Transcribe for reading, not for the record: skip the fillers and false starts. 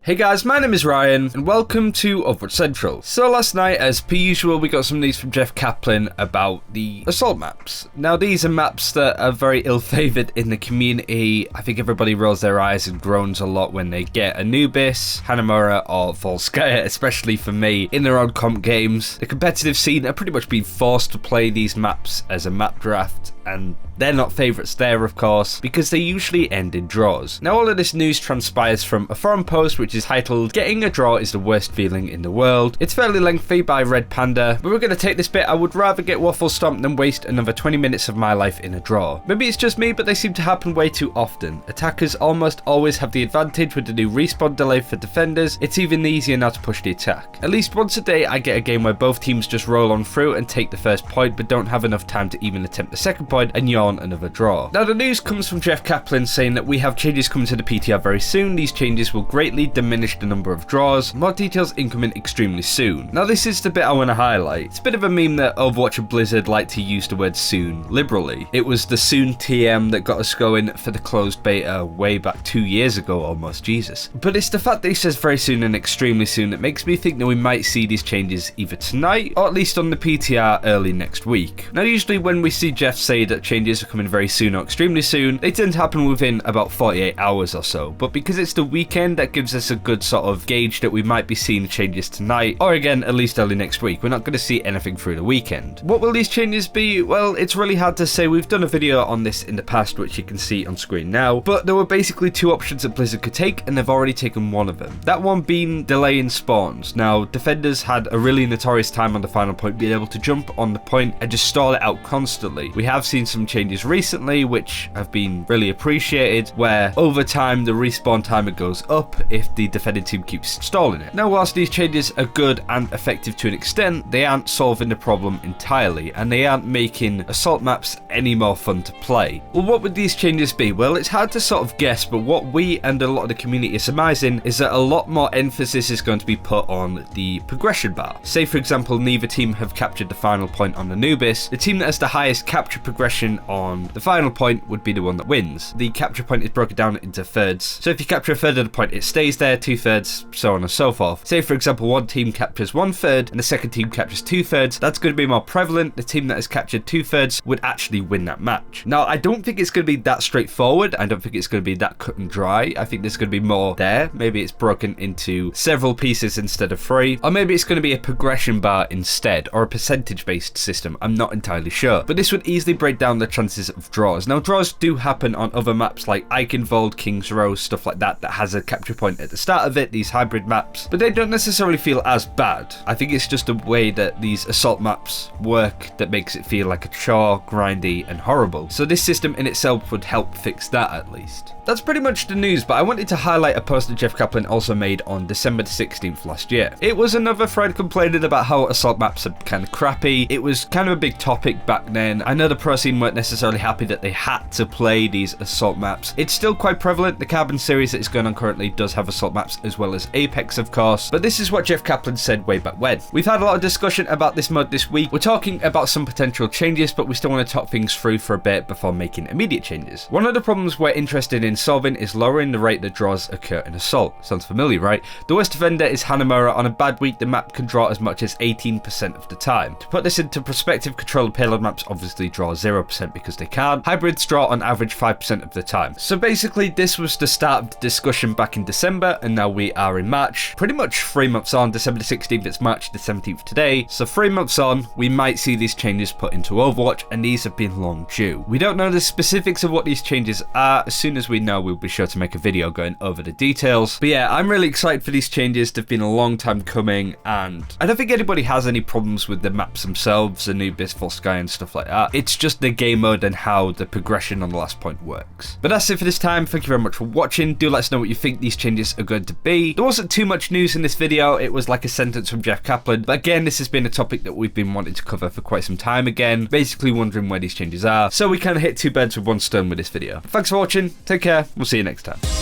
Hey guys, my name is Ryan, and welcome to Overwatch Central. So last night, as per usual, we got some news from Jeff Kaplan about the assault maps. Now these are maps that are very ill-favoured in the community. I think everybody rolls their eyes and groans a lot when they get Anubis, Hanamura, or Volskaya, especially for me, in their own comp games. The competitive scene are pretty much being forced to play these maps as a map draft, and they're not favourites there, of course, because they usually end in draws. Now all of this news transpires from a forum post which is titled, "Getting a draw is the worst feeling in the world." It's fairly lengthy by Red Panda, but we're going to take this bit. I would rather get waffle stomped than waste another 20 minutes of my life in a draw. Maybe it's just me, but they seem to happen way too often. Attackers almost always have the advantage with the new respawn delay for defenders. It's even easier now to push the attack. At least once a day I get a game where both teams just roll on through and take the first point, but don't have enough time to even attempt the second point and yawn another draw. Now the news comes from Jeff Kaplan saying that we have changes coming to the PTR very soon. These changes will greatly diminish the number of draws. More details incoming extremely soon. Now this is the bit I want to highlight. It's a bit of a meme that Overwatch and Blizzard like to use the word soon liberally. It was the soon TM that got us going for the closed beta way back 2 years ago almost, Jesus. But it's the fact that he says very soon and extremely soon that makes me think that we might see these changes either tonight or at least on the PTR early next week. Now usually when we see Jeff say that changes are coming very soon or extremely soon, they tend to happen within about 48 hours or so, but because it's the weekend, that gives us a good sort of gauge that we might be seeing changes tonight, or again at least early next week. We're not going to see anything through the weekend. What will these changes be? Well, it's really hard to say. We've done a video on this in the past which you can see on screen now, but there were basically two options that Blizzard could take, and they've already taken one of them. That one being delaying spawns. Now defenders had a really notorious time on the final point being able to jump on the point and just stall it out constantly. We have seen some changes recently which have been really appreciated, where over time the respawn timer goes up if the defending team keeps stalling it. Now whilst these changes are good and effective to an extent, they aren't solving the problem entirely, and they aren't making assault maps any more fun to play. Well, what would these changes be? Well, it's hard to sort of guess, but what we and a lot of the community are surmising is that a lot more emphasis is going to be put on the progression bar. Say for example neither team have captured the final point on Anubis. The team that has the highest capture progression on the final point would be the one that wins. The capture point is broken down into thirds, so if you capture a third of the point it stays there, 2/3, so on and so forth. Say for example one team captures 1/3 and the second team captures 2/3, that's going to be more prevalent. The team that has captured 2/3 would actually win that match. Now I don't think it's going to be that straightforward. I don't think it's going to be that cut and dry. I think there's going to be more there. Maybe it's broken into several pieces instead of 3, or maybe it's going to be a progression bar instead, or a percentage based system. I'm not entirely sure, but this would easily break down the chances of draws. Now draws do happen on other maps like Eichenwald, King's Row, stuff like that has a capture point at the start of it, these hybrid maps, but they don't necessarily feel as bad. I think it's just the way that these assault maps work that makes it feel like a chore, grindy and horrible. So this system in itself would help fix that at least. That's pretty much the news, but I wanted to highlight a post that Jeff Kaplan also made on December the 16th last year. It was another thread complaining about how assault maps are kind of crappy. It was kind of a big topic back then. I know the pro scene weren't necessarily happy that they had to play these assault maps. It's still quite prevalent. The Carbon series that is going on currently does have assault maps, as well as Apex of course, but this is what Jeff Kaplan said way back when. We've had a lot of discussion about this mod this week. We're talking about some potential changes, but we still want to talk things through for a bit before making immediate changes. One of the problems we're interested in solving is lowering the rate that draws occur in assault. Sounds familiar, right? The worst defender is Hanamura. On a bad week the map can draw as much as 18% of the time. To put this into perspective, controlled payload maps obviously draw 0% because they can't. Hybrids draw on average 5% of the time. So basically this was the start of the discussion back in December, and now we are in March. Pretty much 3 months on. December the 16th, it's March the 17th today. So 3 months on, we might see these changes put into Overwatch, and these have been long due. We don't know the specifics of what these changes are. As soon as we know, we'll be sure to make a video going over the details. But yeah, I'm really excited for these changes. They've been a long time coming, and I don't think anybody has any problems with the maps themselves, Anubis, Volskaya and stuff like that. It's just the game mode and how the progression on the last point works. But that's it for this time. Thank you very much for watching. Do let us know what you think these changes are going to be. There wasn't too much news in this video. It was like a sentence from Jeff Kaplan, but again, this has been a topic that we've been wanting to cover for quite some time again, basically wondering where these changes are. So we kind of hit two birds with one stone with this video. Thanks for watching. Take care. We'll see you next time.